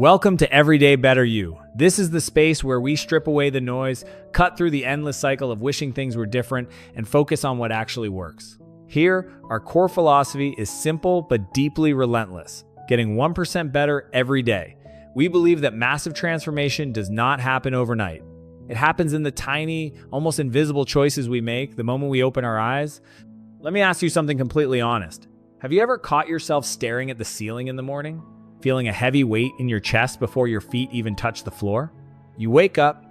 Welcome to Everyday Better You. This is the space where we strip away the noise, cut through the endless cycle of wishing things were different, and focus on what actually works. Here, our core philosophy is simple but deeply relentless, getting 1% better every day. We believe that massive transformation does not happen overnight. It happens in the tiny, almost invisible choices we make the moment we open our eyes. Let me ask you something completely honest. Have you ever caught yourself staring at the ceiling in the morning? Feeling a heavy weight in your chest before your feet even touch the floor? You wake up,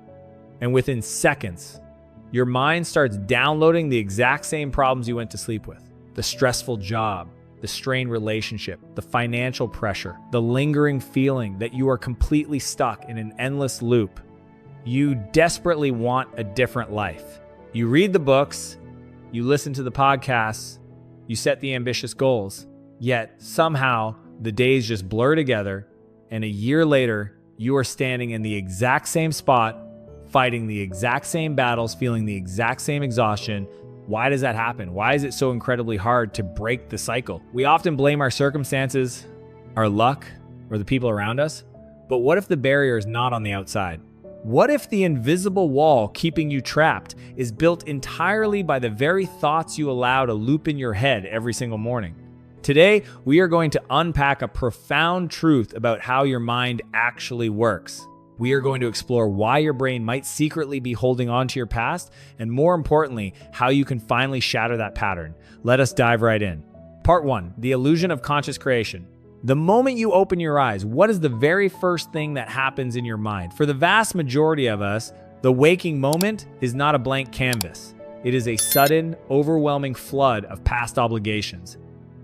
and within seconds, your mind starts downloading the exact same problems you went to sleep with. The stressful job, the strained relationship, the financial pressure, the lingering feeling that you are completely stuck in an endless loop. You desperately want a different life. You read the books, you listen to the podcasts, you set the ambitious goals, yet somehow the days just blur together, and a year later, you are standing in the exact same spot, fighting the exact same battles, feeling the exact same exhaustion. Why does that happen? Why is it so incredibly hard to break the cycle? We often blame our circumstances, our luck, or the people around us. But what if the barrier is not on the outside? What if the invisible wall keeping you trapped is built entirely by the very thoughts you allow to loop in your head every single morning? Today, we are going to unpack a profound truth about how your mind actually works. We are going to explore why your brain might secretly be holding on to your past, and more importantly, how you can finally shatter that pattern. Let us dive right in. Part 1, the illusion of conscious creation. The moment you open your eyes, what is the very first thing that happens in your mind? For the vast majority of us, the waking moment is not a blank canvas. It is a sudden, overwhelming flood of past obligations,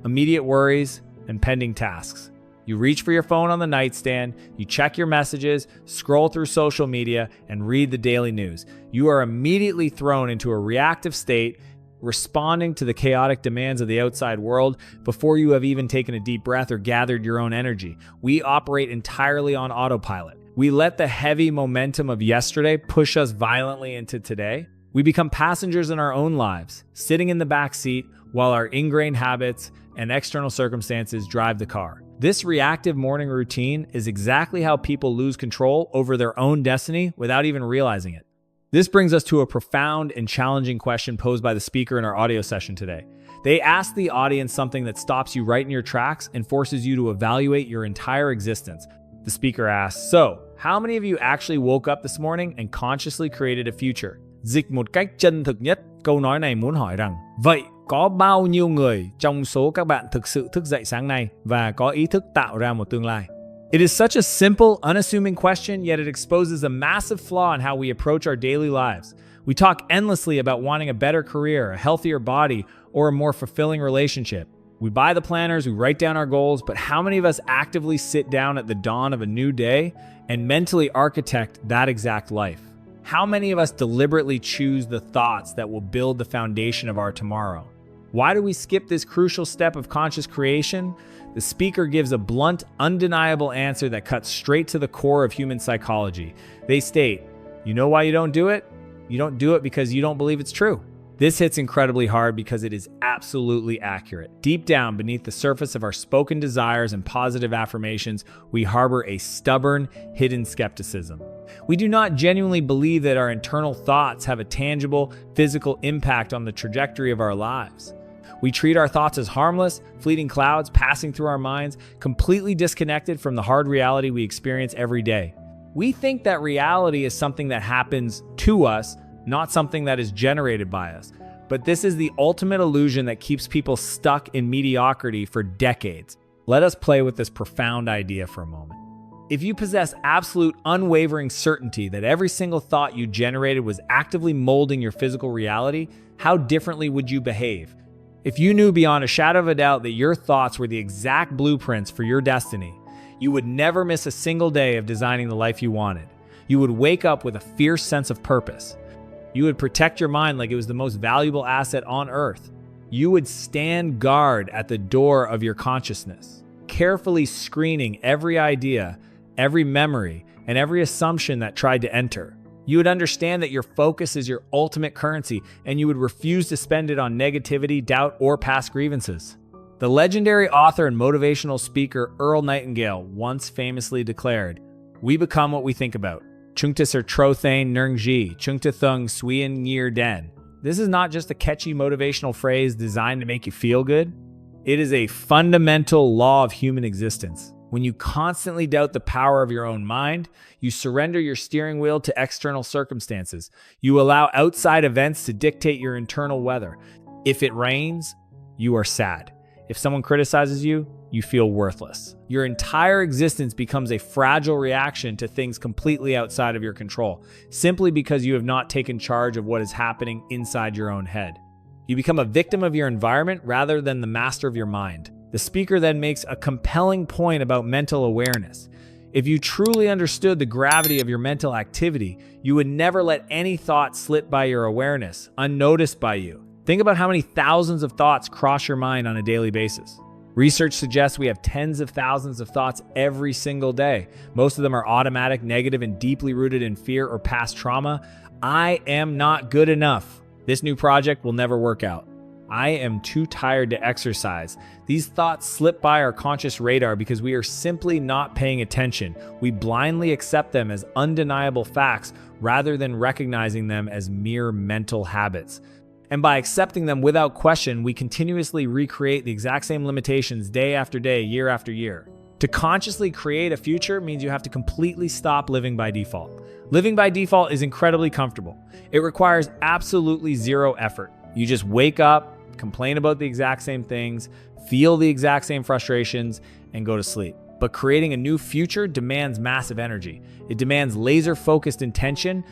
immediate worries, and pending tasks. You reach for your phone on the nightstand, you check your messages, scroll through social media, and read the daily news. You are immediately thrown into a reactive state, responding to the chaotic demands of the outside world before you have even taken a deep breath or gathered your own energy. We operate entirely on autopilot. We let the heavy momentum of yesterday push us violently into today. We become passengers in our own lives, sitting in the back seat while our ingrained habits and external circumstances drive the car. This reactive morning routine is exactly how people lose control over their own destiny without even realizing it. This brings us to a profound and challenging question posed by the speaker in our audio session today. They asked the audience something that stops you right in your tracks and forces you to evaluate your entire existence. The speaker asked, "So, how many of you actually woke up this morning and consciously created a future?" Dịch một cách chân thực nhất, câu nói này muốn hỏi rằng, vậy có bao nhiêu người trong số các bạn thực sự thức dậy sáng nay và có ý thức tạo ra một tương lai? It is such a simple, unassuming question, yet it exposes a massive flaw in how we approach our daily lives. We talk endlessly about wanting a better career, a healthier body, or a more fulfilling relationship. We buy the planners, we write down our goals, but how many of us actively sit down at the dawn of a new day and mentally architect that exact life? How many of us deliberately choose the thoughts that will build the foundation of our tomorrow? Why do we skip this crucial step of conscious creation? The speaker gives a blunt, undeniable answer that cuts straight to the core of human psychology. They state, you know why you don't do it? You don't do it because you don't believe it's true. This hits incredibly hard because it is absolutely accurate. Deep down beneath the surface of our spoken desires and positive affirmations, we harbor a stubborn, hidden skepticism. We do not genuinely believe that our internal thoughts have a tangible, physical impact on the trajectory of our lives. We treat our thoughts as harmless, fleeting clouds passing through our minds, completely disconnected from the hard reality we experience every day. We think that reality is something that happens to us, not something that is generated by us. But this is the ultimate illusion that keeps people stuck in mediocrity for decades. Let us play with this profound idea for a moment. If you possess absolute, unwavering certainty that every single thought you generated was actively molding your physical reality, how differently would you behave? If you knew beyond a shadow of a doubt that your thoughts were the exact blueprints for your destiny, you would never miss a single day of designing the life you wanted. You would wake up with a fierce sense of purpose. You would protect your mind like it was the most valuable asset on earth. You would stand guard at the door of your consciousness, carefully screening every idea, every memory, and every assumption that tried to enter. You would understand that your focus is your ultimate currency, and you would refuse to spend it on negativity, doubt, or past grievances. The legendary author and motivational speaker Earl Nightingale once famously declared, "We become what we think about. Chungta ser trothane nungji, chungta thung suyen yir den." This is not just a catchy motivational phrase designed to make you feel good. It is a fundamental law of human existence. When you constantly doubt the power of your own mind, you surrender your steering wheel to external circumstances. You allow outside events to dictate your internal weather. If it rains, you are sad. If someone criticizes you, you feel worthless. Your entire existence becomes a fragile reaction to things completely outside of your control, simply because you have not taken charge of what is happening inside your own head. You become a victim of your environment rather than the master of your mind. The speaker then makes a compelling point about mental awareness. If you truly understood the gravity of your mental activity, you would never let any thought slip by your awareness, unnoticed by you. Think about how many thousands of thoughts cross your mind on a daily basis. Research suggests we have tens of thousands of thoughts every single day. Most of them are automatic, negative, and deeply rooted in fear or past trauma. I am not good enough. This new project will never work out. I am too tired to exercise. These thoughts slip by our conscious radar because we are simply not paying attention. We blindly accept them as undeniable facts rather than recognizing them as mere mental habits. And by accepting them without question, we continuously recreate the exact same limitations day after day, year after year. To consciously create a future means you have to completely stop living by default. Living by default is incredibly comfortable. It requires absolutely zero effort. You just wake up, complain about the exact same things, feel the exact same frustrations, and go to sleep. But creating a new future demands massive energy. It demands laser-focused intention.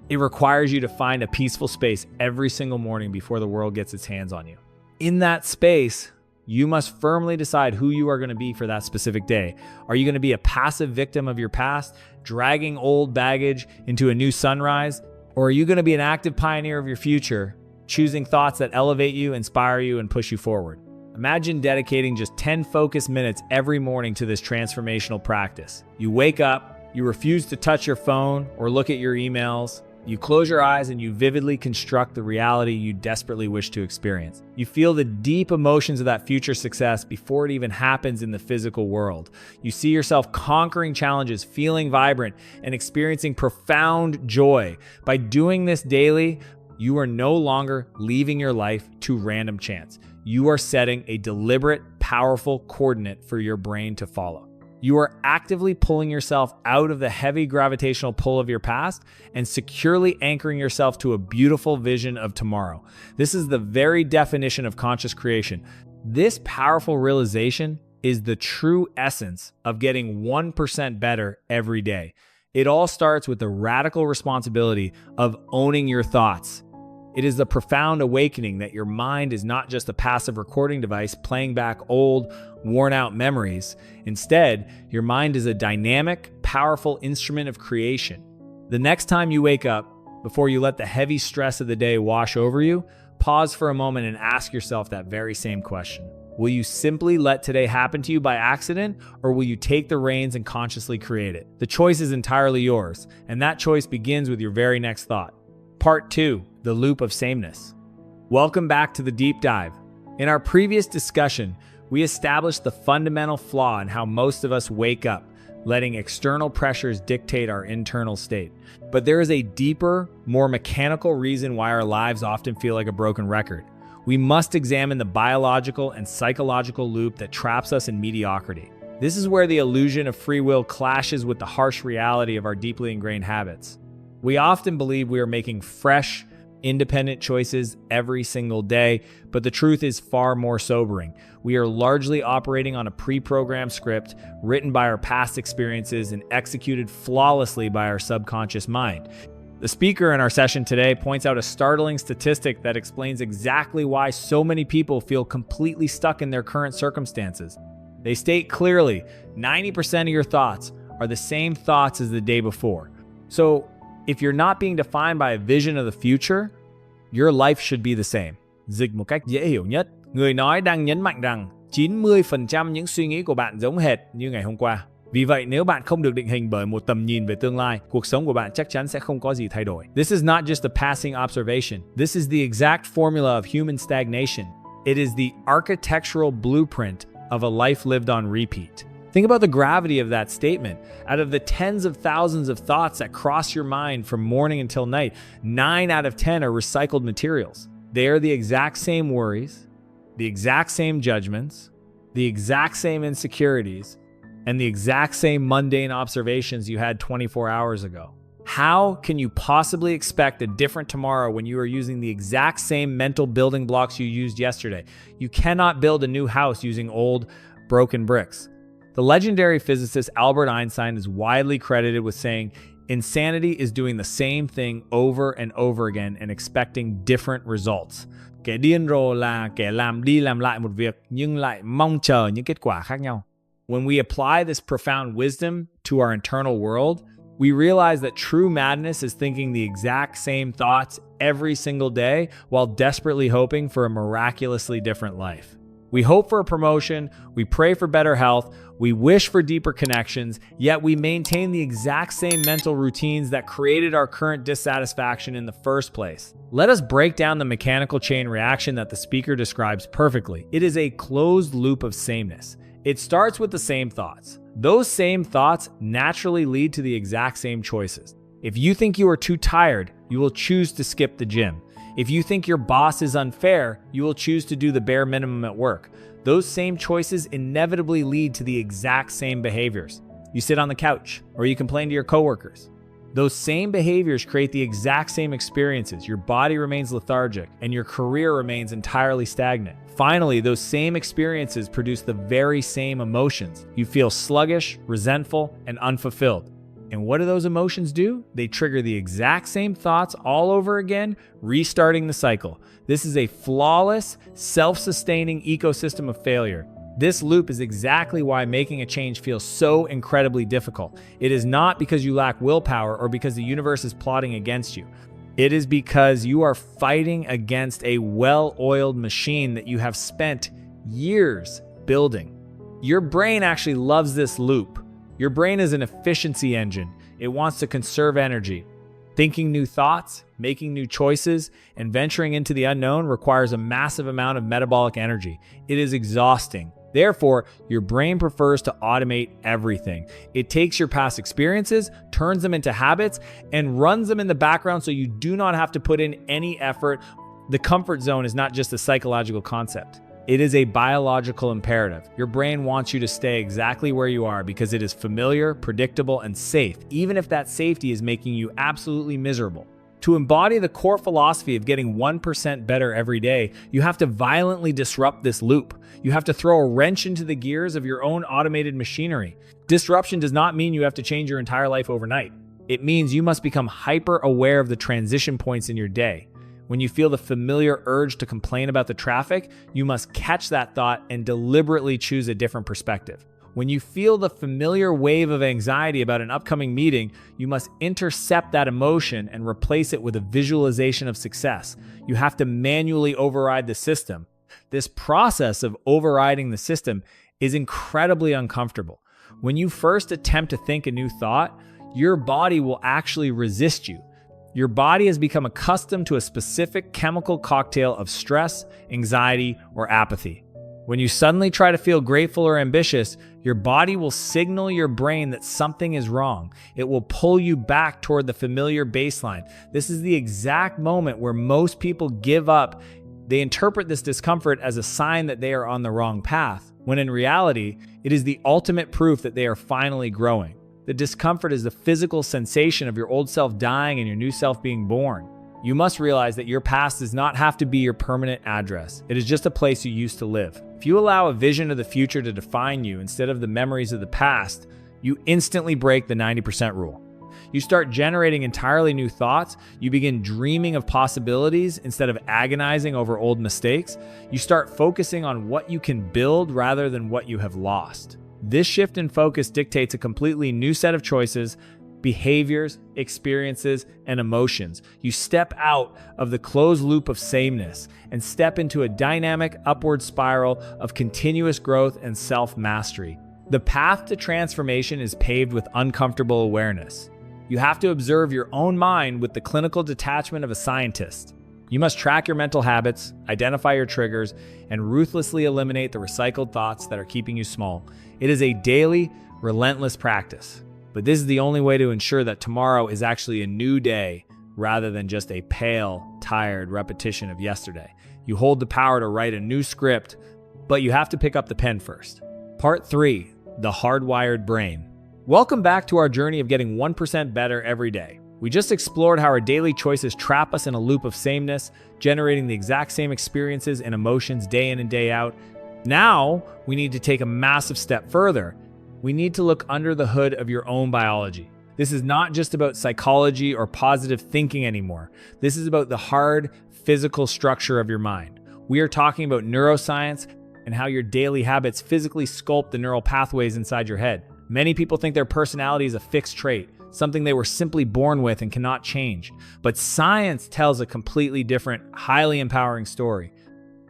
It requires you to find a peaceful space every single morning before the world gets its hands on you. In that space, you must firmly decide who you are going to be for that specific day. Are you going to be a passive victim of your past, dragging old baggage into a new sunrise? Or are you going to be an active pioneer of your future, choosing thoughts that elevate you, inspire you, and push you forward? Imagine dedicating just 10 focused minutes every morning to this transformational practice. You wake up, you refuse to touch your phone or look at your emails. You close your eyes and you vividly construct the reality you desperately wish to experience. You feel the deep emotions of that future success before it even happens in the physical world. You see yourself conquering challenges, feeling vibrant, and experiencing profound joy. By doing this daily, you are no longer leaving your life to random chance. You are setting a deliberate, powerful coordinate for your brain to follow. You are actively pulling yourself out of the heavy gravitational pull of your past and securely anchoring yourself to a beautiful vision of tomorrow. This is the very definition of conscious creation. This powerful realization is the true essence of getting 1% better every day. It all starts with the radical responsibility of owning your thoughts. It is the profound awakening that your mind is not just a passive recording device playing back old, worn-out memories. Instead, your mind is a dynamic, powerful instrument of creation. The next time you wake up, before you let the heavy stress of the day wash over you, pause for a moment and ask yourself that very same question. Will you simply let today happen to you by accident, or will you take the reins and consciously create it? The choice is entirely yours, and that choice begins with your very next thought. Part 2. The loop of sameness. Welcome back to the deep dive. In our previous discussion, we established the fundamental flaw in how most of us wake up, letting external pressures dictate our internal state. But there is a deeper, more mechanical reason why our lives often feel like a broken record. We must examine the biological and psychological loop that traps us in mediocrity. This is where the illusion of free will clashes with the harsh reality of our deeply ingrained habits. We often believe we are making fresh, independent choices every single day, but the truth is far more sobering. We are largely operating on a pre-programmed script written by our past experiences and executed flawlessly by our subconscious mind. The speaker in our session today points out a startling statistic that explains exactly why so many people feel completely stuck in their current circumstances. They state clearly, 90% of your thoughts are the same thoughts as the day before. So, if you're not being defined by a vision of the future, your life should be the same. Dịch một cách dễ hiểu nhất, người nói đang nhấn mạnh rằng 90% những suy nghĩ của bạn giống hệt như ngày hôm qua. Vì vậy, nếu bạn không được định hình bởi một tầm nhìn về tương lai, cuộc sống của bạn chắc chắn sẽ không có gì thay đổi. This is not just a passing observation. This is the exact formula of human stagnation. It is the architectural blueprint of a life lived on repeat. Think about the gravity of that statement. Out of the tens of thousands of thoughts that cross your mind from morning until night, 9 out of 10 are recycled materials. They are the exact same worries, the exact same judgments, the exact same insecurities, and the exact same mundane observations you had 24 hours ago. How can you possibly expect a different tomorrow when you are using the exact same mental building blocks you used yesterday? You cannot build a new house using old, broken bricks. The legendary physicist Albert Einstein is widely credited with saying, "Insanity is doing the same thing over and over again and expecting different results." Kẻ điên rồ là kẻ làm đi làm lại một việc nhưng lại mong chờ những kết quả khác nhau. When we apply this profound wisdom to our internal world, we realize that true madness is thinking the exact same thoughts every single day while desperately hoping for a miraculously different life. We hope for a promotion, we pray for better health, we wish for deeper connections, yet we maintain the exact same mental routines that created our current dissatisfaction in the first place. Let us break down the mechanical chain reaction that the speaker describes perfectly. It is a closed loop of sameness. It starts with the same thoughts. Those same thoughts naturally lead to the exact same choices. If you think you are too tired, you will choose to skip the gym. If you think your boss is unfair, you will choose to do the bare minimum at work. Those same choices inevitably lead to the exact same behaviors. You sit on the couch, or you complain to your coworkers. Those same behaviors create the exact same experiences. Your body remains lethargic, and your career remains entirely stagnant. Finally, those same experiences produce the very same emotions. You feel sluggish, resentful, and unfulfilled. And what do those emotions do? They trigger the exact same thoughts all over again, restarting the cycle. This is a flawless, self-sustaining ecosystem of failure. This loop is exactly why making a change feels so incredibly difficult. It is not because you lack willpower or because the universe is plotting against you. It is because you are fighting against a well-oiled machine that you have spent years building. Your brain actually loves this loop. Your brain is an efficiency engine. It wants to conserve energy. Thinking new thoughts, making new choices, and venturing into the unknown requires a massive amount of metabolic energy. It is exhausting. Therefore, your brain prefers to automate everything. It takes your past experiences, turns them into habits, and runs them in the background so you do not have to put in any effort. The comfort zone is not just a psychological concept. It is a biological imperative. Your brain wants you to stay exactly where you are because it is familiar, predictable, and safe, even if that safety is making you absolutely miserable. To embody the core philosophy of getting 1% better every day, you have to violently disrupt this loop. You have to throw a wrench into the gears of your own automated machinery. Disruption does not mean you have to change your entire life overnight. It means you must become hyper aware of the transition points in your day. When you feel the familiar urge to complain about the traffic, you must catch that thought and deliberately choose a different perspective. When you feel the familiar wave of anxiety about an upcoming meeting, you must intercept that emotion and replace it with a visualization of success. You have to manually override the system. This process of overriding the system is incredibly uncomfortable. When you first attempt to think a new thought, your body will actually resist you. Your body has become accustomed to a specific chemical cocktail of stress, anxiety, or apathy. When you suddenly try to feel grateful or ambitious, your body will signal your brain that something is wrong. It will pull you back toward the familiar baseline. This is the exact moment where most people give up. They interpret this discomfort as a sign that they are on the wrong path, when in reality, it is the ultimate proof that they are finally growing. The discomfort is the physical sensation of your old self dying and your new self being born. You must realize that your past does not have to be your permanent address. It is just a place you used to live. If you allow a vision of the future to define you instead of the memories of the past, you instantly break the 90% rule. You start generating entirely new thoughts. You begin dreaming of possibilities instead of agonizing over old mistakes. You start focusing on what you can build rather than what you have lost. This shift in focus dictates a completely new set of choices, behaviors, experiences, and emotions. You step out of the closed loop of sameness and step into a dynamic upward spiral of continuous growth and self-mastery. The path to transformation is paved with uncomfortable awareness. You have to observe your own mind with the clinical detachment of a scientist. You must track your mental habits, identify your triggers, and ruthlessly eliminate the recycled thoughts that are keeping you small. It is a daily, relentless practice. But this is the only way to ensure that tomorrow is actually a new day rather than just a pale, tired repetition of yesterday. You hold the power to write a new script, but you have to pick up the pen first. Part 3, the hardwired brain. Welcome back to our journey of getting 1% better every day. We just explored how our daily choices trap us in a loop of sameness, generating the exact same experiences and emotions day in and day out. Now, we need to take a massive step further. We need to look under the hood of your own biology. This is not just about psychology or positive thinking anymore. This is about the hard, physical structure of your mind. We are talking about neuroscience and how your daily habits physically sculpt the neural pathways inside your head. Many people think their personality is a fixed trait, something they were simply born with and cannot change. But science tells a completely different, highly empowering story.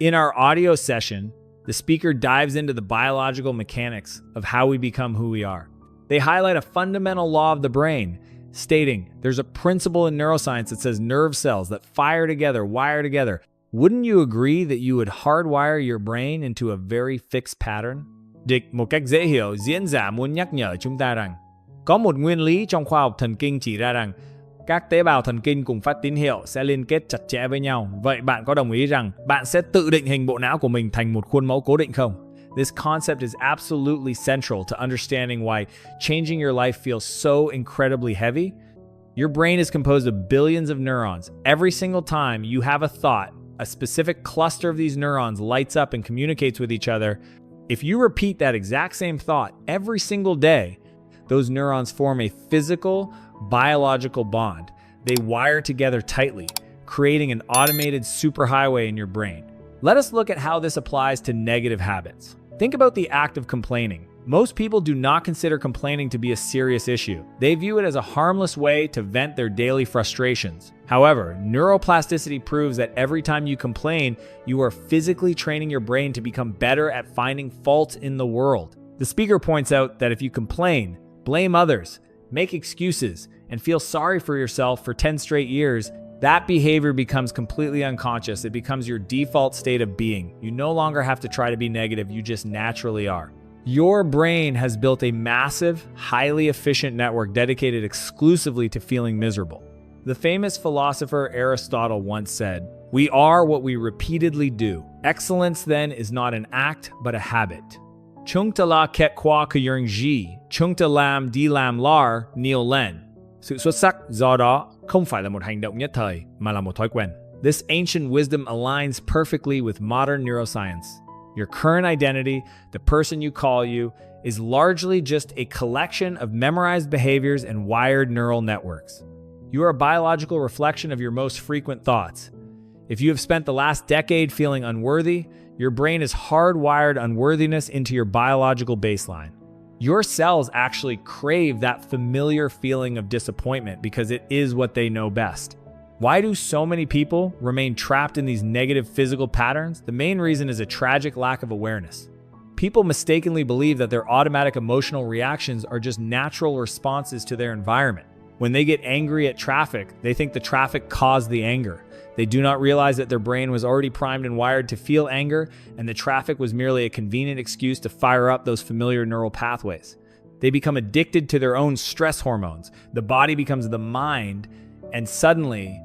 In our audio session, the speaker dives into the biological mechanics of how we become who we are. They highlight a fundamental law of the brain, stating there's a principle in neuroscience that says nerve cells that fire together, wire together. Wouldn't you agree that you would hardwire your brain into a very fixed pattern? Dịch một cách dễ hiểu, diễn giả muốn nhắc nhở chúng ta rằng có một nguyên lý trong khoa học thần kinh chỉ ra rằng các tế bào thần kinh cùng phát tín hiệu sẽ liên kết chặt chẽ với nhau. Vậy bạn có đồng ý rằng bạn sẽ tự định hình bộ não của mình thành một khuôn mẫu cố định không? This concept is absolutely central to understanding why changing your life feels so incredibly heavy. Your brain is composed of billions of neurons. Every single time you have a thought, a specific cluster of these neurons lights up and communicates with each other. If you repeat that exact same thought every single day, those neurons form a physical, biological bond. They wire together tightly, creating an automated superhighway in your brain. Let us look at how this applies to negative habits. Think about the act of complaining. Most people do not consider complaining to be a serious issue. They view it as a harmless way to vent their daily frustrations. However, neuroplasticity proves that every time you complain, you are physically training your brain to become better at finding faults in the world. The speaker points out that if you complain, blame others, make excuses, and feel sorry for yourself for 10 straight years, that behavior becomes completely unconscious. It becomes your default state of being. You no longer have to try to be negative, you just naturally are. Your brain has built a massive, highly efficient network dedicated exclusively to feeling miserable. The famous philosopher Aristotle once said, "We are what we repeatedly do. Excellence then is not an act, but a habit." Chúng ta là kết quả của những gì chúng ta làm đi làm lar nhiều lần. Sự xuất sắc do đó không phải là một hành động nhất thời, mà là một thói quen. This ancient wisdom aligns perfectly with modern neuroscience. Your current identity, the person you call you, is largely just a collection of memorized behaviors and wired neural networks. You are a biological reflection of your most frequent thoughts. If you have spent the last decade feeling unworthy, your brain has hardwired unworthiness into your biological baseline. Your cells actually crave that familiar feeling of disappointment because it is what they know best. Why do so many people remain trapped in these negative physical patterns? The main reason is a tragic lack of awareness. People mistakenly believe that their automatic emotional reactions are just natural responses to their environment. When they get angry at traffic, they think the traffic caused the anger. They do not realize that their brain was already primed and wired to feel anger, and the traffic was merely a convenient excuse to fire up those familiar neural pathways. They become addicted to their own stress hormones. The body becomes the mind, and suddenly,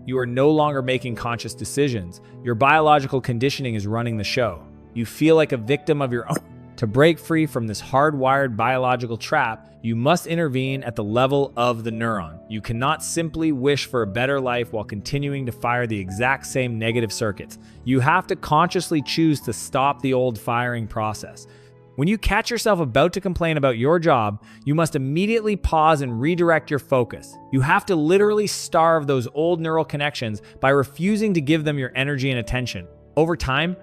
you are no longer making conscious decisions. Your biological conditioning is running the show. You feel like a victim of your own. To break free from this hardwired biological trap, you must intervene at the level of the neuron. You cannot simply wish for a better life while continuing to fire the exact same negative circuits. You have to consciously choose to stop the old firing process. When you catch yourself about to complain about your job, you must immediately pause and redirect your focus. You have to literally starve those old neural connections by refusing to give them your energy and attention. Over time,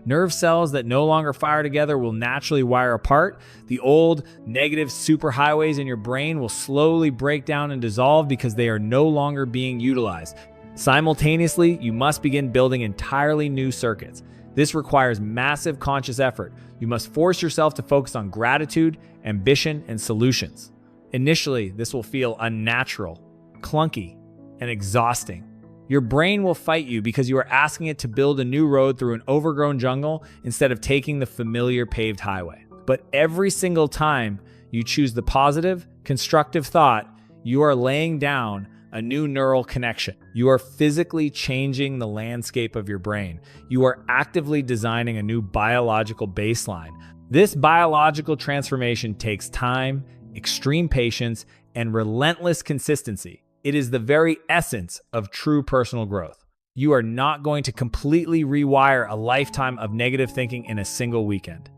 nerve cells that no longer fire together will naturally wire apart. The old negative superhighways in your brain will slowly break down and dissolve because they are no longer being utilized. Simultaneously, you must begin building entirely new circuits. This requires massive conscious effort. You must force yourself to focus on gratitude, ambition, and solutions. Initially, this will feel unnatural, clunky, and exhausting. Your brain will fight you because you are asking it to build a new road through an overgrown jungle instead of taking the familiar paved highway. But every single time you choose the positive, constructive thought, you are laying down a new neural connection. You are physically changing the landscape of your brain. You are actively designing a new biological baseline. This biological transformation takes time, extreme patience, and relentless consistency. It is the very essence of true personal growth. You are not going to completely rewire a lifetime of negative thinking in a single weekend.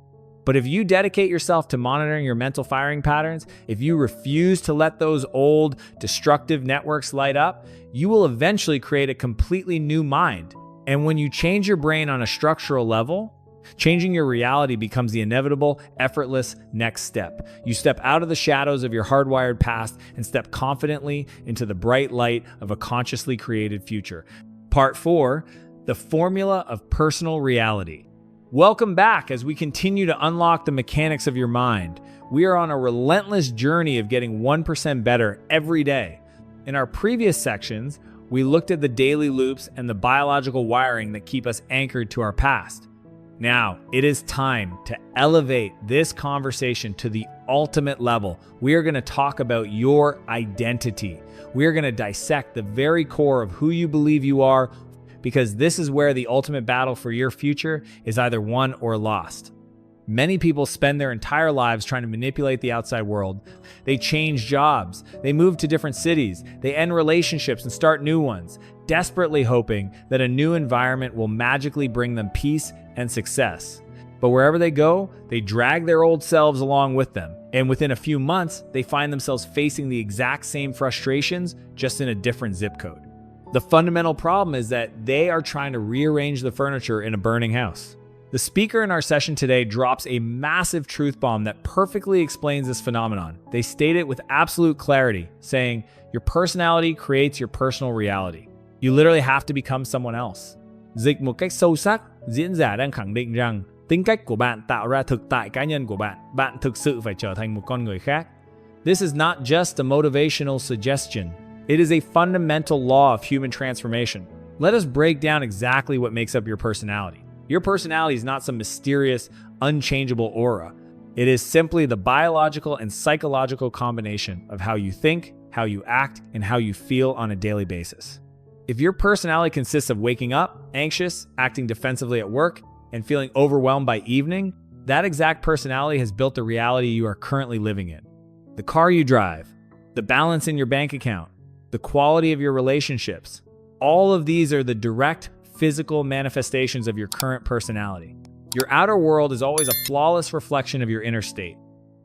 But if you dedicate yourself to monitoring your mental firing patterns, if you refuse to let those old destructive networks light up, you will eventually create a completely new mind. And when you change your brain on a structural level, changing your reality becomes the inevitable, effortless next step. You step out of the shadows of your hardwired past and step confidently into the bright light of a consciously created future. Part 4, the formula of personal reality. Welcome back as we continue to unlock the mechanics of your mind. We are on a relentless journey of getting 1% better every day. In our previous sections, we looked at the daily loops and the biological wiring that keep us anchored to our past. Now, it is time to elevate this conversation to the ultimate level. We are going to talk about your identity. We are going to dissect the very core of who you believe you are, because this is where the ultimate battle for your future is either won or lost. Many people spend their entire lives trying to manipulate the outside world. They change jobs, they move to different cities, they end relationships and start new ones, desperately hoping that a new environment will magically bring them peace and success. But wherever they go, they drag their old selves along with them. And within a few months, they find themselves facing the exact same frustrations, just in a different zip code. The fundamental problem is that they are trying to rearrange the furniture in a burning house. The speaker in our session today drops a massive truth bomb that perfectly explains this phenomenon. They state it with absolute clarity, saying, your personality creates your personal reality. You literally have to become someone else. Dịch một cách sâu sắc, diễn giả đang khẳng định rằng tính cách của bạn tạo ra thực tại cá nhân của bạn. Bạn thực sự phải trở thành một con người khác. This is not just a motivational suggestion. It is a fundamental law of human transformation. Let us break down exactly what makes up your personality. Your personality is not some mysterious, unchangeable aura. It is simply the biological and psychological combination of how you think, how you act, and how you feel on a daily basis. If your personality consists of waking up, anxious, acting defensively at work, and feeling overwhelmed by evening, that exact personality has built the reality you are currently living in. The car you drive, the balance in your bank account, the quality of your relationships, all of these are the direct physical manifestations of your current personality. Your outer world is always a flawless reflection of your inner state.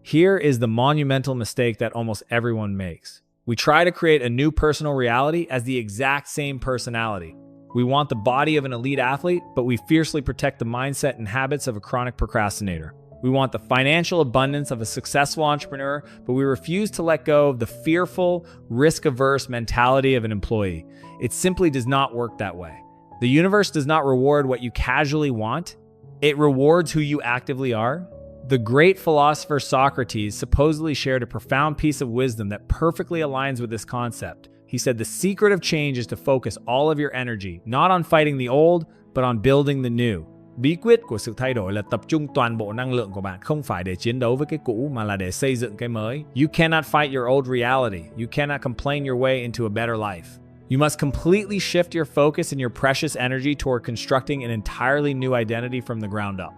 Here is the monumental mistake that almost everyone makes. We try to create a new personal reality as the exact same personality. We want the body of an elite athlete, but we fiercely protect the mindset and habits of a chronic procrastinator. We want the financial abundance of a successful entrepreneur, but we refuse to let go of the fearful, risk-averse mentality of an employee. It simply does not work that way. The universe does not reward what you casually want. It rewards who you actively are. The great philosopher Socrates supposedly shared a profound piece of wisdom that perfectly aligns with this concept. He said the secret of change is to focus all of your energy, not on fighting the old, but on building the new. Bí quyết của sự thay đổi là tập trung toàn bộ năng lượng của bạn không phải để chiến đấu với cái cũ mà là để xây dựng cái mới. You cannot fight your old reality. You cannot complain your way into a better life. You must completely shift your focus and your precious energy toward constructing an entirely new identity from the ground up.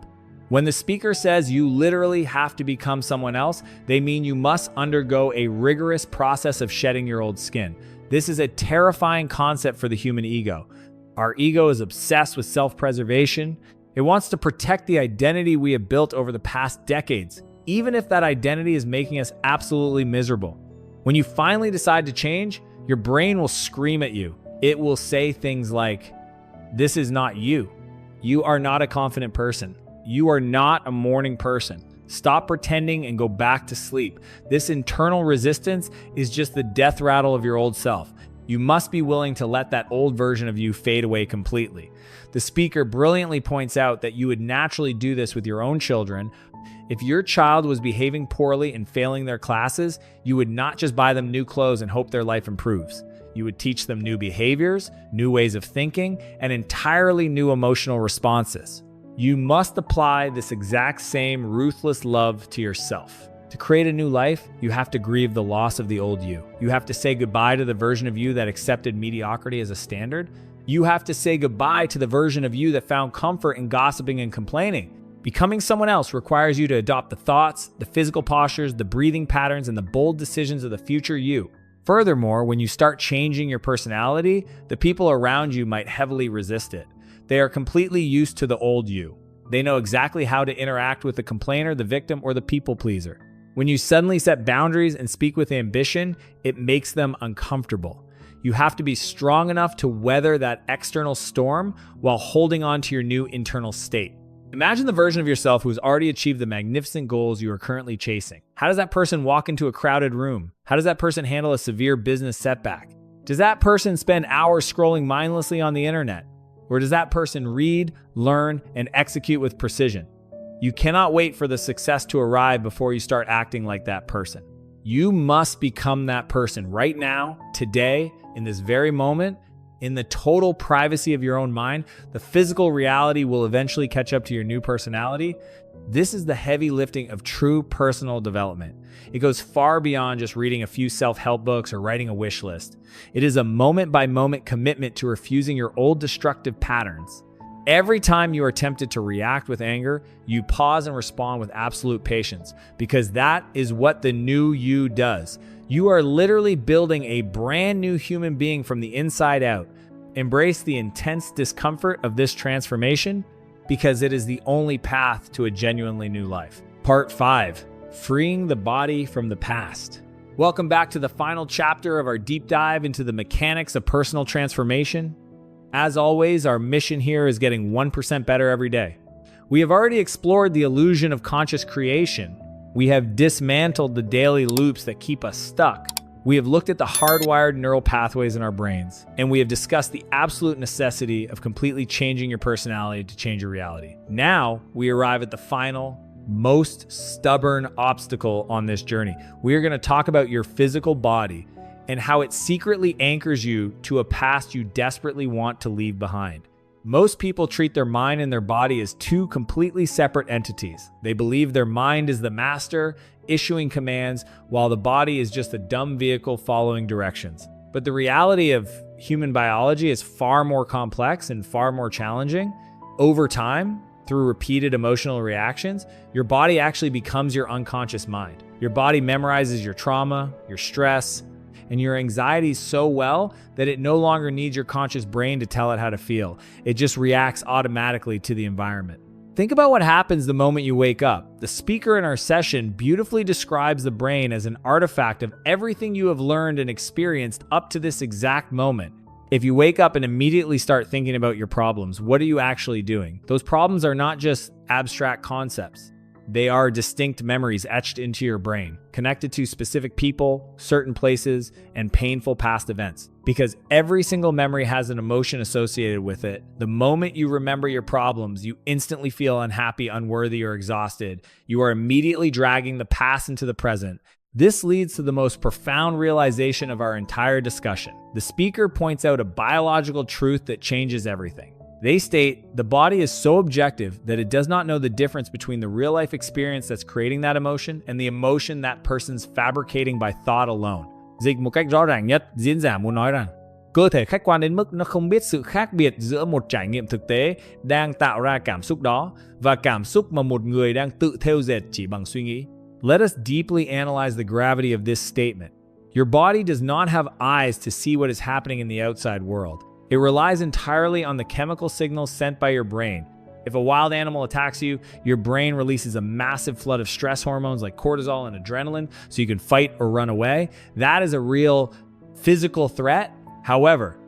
When the speaker says you literally have to become someone else, they mean you must undergo a rigorous process of shedding your old skin. This is a terrifying concept for the human ego. Our ego is obsessed with self-preservation. It wants to protect the identity we have built over the past decades, even if that identity is making us absolutely miserable. When you finally decide to change, your brain will scream at you. It will say things like, this is not you. You are not a confident person. You are not a morning person. Stop pretending and go back to sleep. This internal resistance is just the death rattle of your old self. You must be willing to let that old version of you fade away completely. The speaker brilliantly points out that you would naturally do this with your own children. If your child was behaving poorly and failing their classes, you would not just buy them new clothes and hope their life improves. You would teach them new behaviors, new ways of thinking, and entirely new emotional responses. You must apply this exact same ruthless love to yourself. To create a new life, you have to grieve the loss of the old you. You have to say goodbye to the version of you that accepted mediocrity as a standard. You have to say goodbye to the version of you that found comfort in gossiping and complaining. Becoming someone else requires you to adopt the thoughts, the physical postures, the breathing patterns, and the bold decisions of the future you. Furthermore, when you start changing your personality, the people around you might heavily resist it. They are completely used to the old you. They know exactly how to interact with the complainer, the victim, or the people pleaser. When you suddenly set boundaries and speak with ambition, it makes them uncomfortable. You have to be strong enough to weather that external storm while holding on to your new internal state. Imagine the version of yourself who has already achieved the magnificent goals you are currently chasing. How does that person walk into a crowded room? How does that person handle a severe business setback? Does that person spend hours scrolling mindlessly on the internet? Or does that person read, learn, and execute with precision? You cannot wait for the success to arrive before you start acting like that person. You must become that person right now, today, in this very moment. In the total privacy of your own mind, the physical reality will eventually catch up to your new personality. This is the heavy lifting of true personal development. It goes far beyond just reading a few self-help books or writing a wish list. It is a moment-by-moment commitment to refusing your old destructive patterns. Every time you are tempted to react with anger, you pause and respond with absolute patience, because that is what the new you does. You are literally building a brand new human being from the inside out. Embrace the intense discomfort of this transformation, because it is the only path to a genuinely new life. Part 5. Freeing the body from the past. Welcome back to the final chapter of our deep dive into the mechanics of personal transformation. As always, our mission here is getting 1% better every day. We have already explored the illusion of conscious creation. We have dismantled the daily loops that keep us stuck. We have looked at the hardwired neural pathways in our brains, and we have discussed the absolute necessity of completely changing your personality to change your reality. Now, we arrive at the final, most stubborn obstacle on this journey. We are going to talk about your physical body and how it secretly anchors you to a past you desperately want to leave behind. Most people treat their mind and their body as two completely separate entities. They believe their mind is the master, issuing commands, while the body is just a dumb vehicle following directions. But the reality of human biology is far more complex and far more challenging. Over time, through repeated emotional reactions, your body actually becomes your unconscious mind. Your body memorizes your trauma, your stress, and your anxiety so well that it no longer needs your conscious brain to tell it how to feel. It just reacts automatically to the environment. Think about what happens the moment you wake up. The speaker in our session beautifully describes the brain as an artifact of everything you have learned and experienced up to this exact moment. If you wake up and immediately start thinking about your problems, what are you actually doing? Those problems are not just abstract concepts. They are distinct memories etched into your brain, connected to specific people, certain places, and painful past events. Because every single memory has an emotion associated with it. The moment you remember your problems, you instantly feel unhappy, unworthy, or exhausted. You are immediately dragging the past into the present. This leads to the most profound realization of our entire discussion. The speaker points out a biological truth that changes everything. They state, the body is so objective that it does not know the difference between the real-life experience that's creating that emotion and the emotion that person's fabricating by thought alone. Dịch một cách rõ ràng nhất, diễn giả muốn nói rằng, cơ thể khách quan đến mức nó không biết sự khác biệt giữa một trải nghiệm thực tế đang tạo ra cảm xúc đó và cảm xúc mà một người đang tự thêu dệt chỉ bằng suy nghĩ. Let us deeply analyze the gravity of this statement. Your body does not have eyes to see what is happening in the outside world. It relies entirely on the chemical signals sent by your brain. If a wild animal attacks you, your brain releases a massive flood of stress hormones like cortisol and adrenaline so you can fight or run away. That is a real physical threat. However,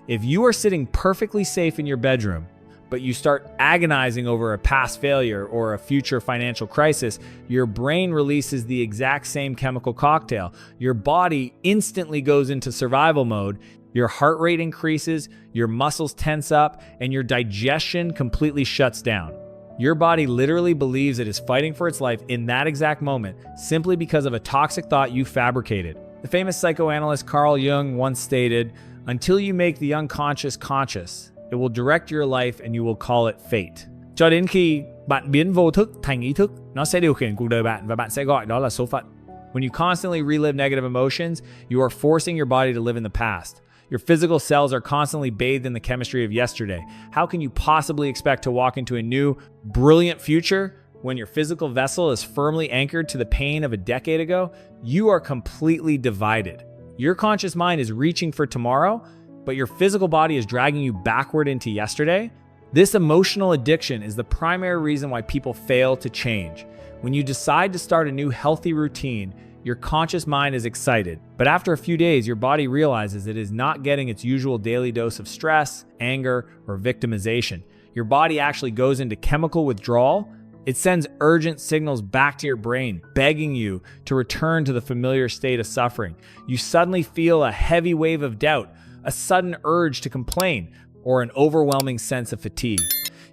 if you are sitting perfectly safe in your bedroom, but you start agonizing over a past failure or a future financial crisis, your brain releases the exact same chemical cocktail. Your body instantly goes into survival mode. Your heart rate increases, your muscles tense up, and your digestion completely shuts down. Your body literally believes it is fighting for its life in that exact moment simply because of a toxic thought you fabricated. The famous psychoanalyst Carl Jung once stated, "Until you make the unconscious conscious, it will direct your life and you will call it fate." Cho đến khi bạn biến vô thức thành ý thức, nó sẽ điều khiển cuộc đời bạn và bạn sẽ gọi đó là số phận. When you constantly relive negative emotions, you are forcing your body to live in the past. Your physical cells are constantly bathed in the chemistry of yesterday. How can you possibly expect to walk into a new, brilliant future when your physical vessel is firmly anchored to the pain of a decade ago? You are completely divided. Your conscious mind is reaching for tomorrow, but your physical body is dragging you backward into yesterday. This emotional addiction is the primary reason why people fail to change. When you decide to start a new healthy routine, your conscious mind is excited, but after a few days, your body realizes it is not getting its usual daily dose of stress, anger, or victimization. Your body actually goes into chemical withdrawal. It sends urgent signals back to your brain, begging you to return to the familiar state of suffering. You suddenly feel a heavy wave of doubt, a sudden urge to complain, or an overwhelming sense of fatigue.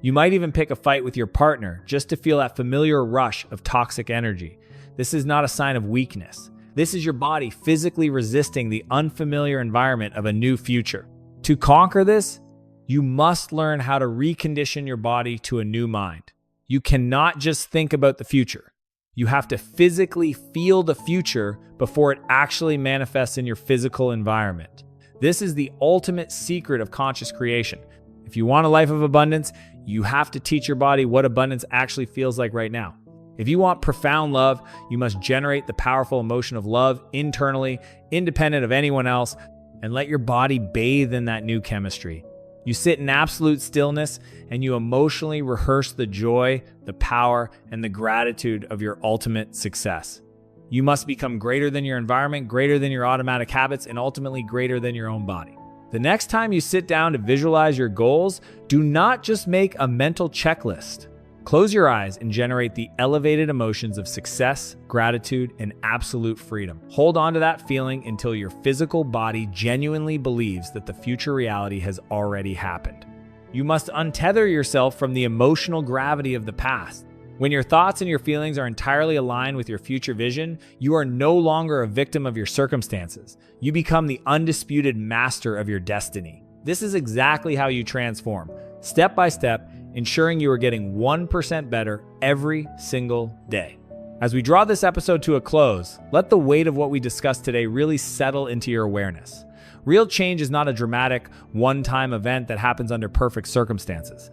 You might even pick a fight with your partner just to feel that familiar rush of toxic energy. This is not a sign of weakness. This is your body physically resisting the unfamiliar environment of a new future. To conquer this, you must learn how to recondition your body to a new mind. You cannot just think about the future. You have to physically feel the future before it actually manifests in your physical environment. This is the ultimate secret of conscious creation. If you want a life of abundance, you have to teach your body what abundance actually feels like right now. If you want profound love, you must generate the powerful emotion of love internally, independent of anyone else, and let your body bathe in that new chemistry. You sit in absolute stillness and you emotionally rehearse the joy, the power, and the gratitude of your ultimate success. You must become greater than your environment, greater than your automatic habits, and ultimately greater than your own body. The next time you sit down to visualize your goals, do not just make a mental checklist. Close your eyes and generate the elevated emotions of success, gratitude, and absolute freedom. Hold on to that feeling until your physical body genuinely believes that the future reality has already happened. You must untether yourself from the emotional gravity of the past. When your thoughts and your feelings are entirely aligned with your future vision, you are no longer a victim of your circumstances. You become the undisputed master of your destiny. This is exactly how you transform, step by step, ensuring you are getting 1% better every single day. As we draw this episode to a close, let the weight of what we discussed today really settle into your awareness. Real change is not a dramatic, one-time event that happens under perfect circumstances.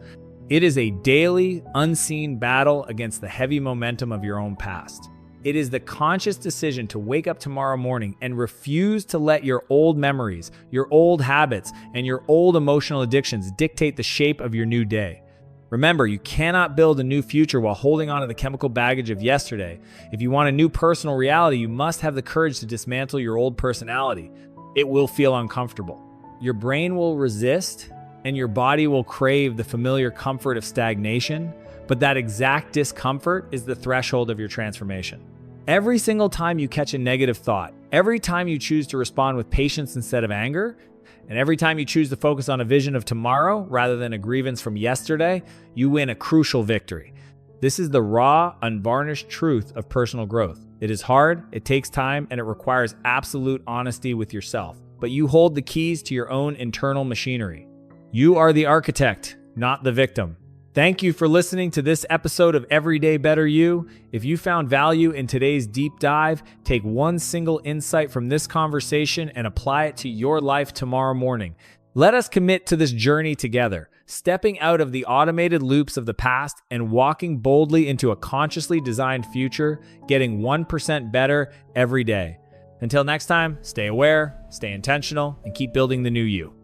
It is a daily, unseen battle against the heavy momentum of your own past. It is the conscious decision to wake up tomorrow morning and refuse to let your old memories, your old habits, and your old emotional addictions dictate the shape of your new day. Remember, you cannot build a new future while holding on to the chemical baggage of yesterday. If you want a new personal reality, you must have the courage to dismantle your old personality. It will feel uncomfortable. Your brain will resist, and your body will crave the familiar comfort of stagnation, but that exact discomfort is the threshold of your transformation. Every single time you catch a negative thought, every time you choose to respond with patience instead of anger, and every time you choose to focus on a vision of tomorrow rather than a grievance from yesterday, you win a crucial victory. This is the raw, unvarnished truth of personal growth. It is hard, it takes time, and it requires absolute honesty with yourself. But you hold the keys to your own internal machinery. You are the architect, not the victim. Thank you for listening to this episode of Everyday Better You. If you found value in today's deep dive, take one single insight from this conversation and apply it to your life tomorrow morning. Let us commit to this journey together, stepping out of the automated loops of the past and walking boldly into a consciously designed future, getting 1% better every day. Until next time, stay aware, stay intentional, and keep building the new you.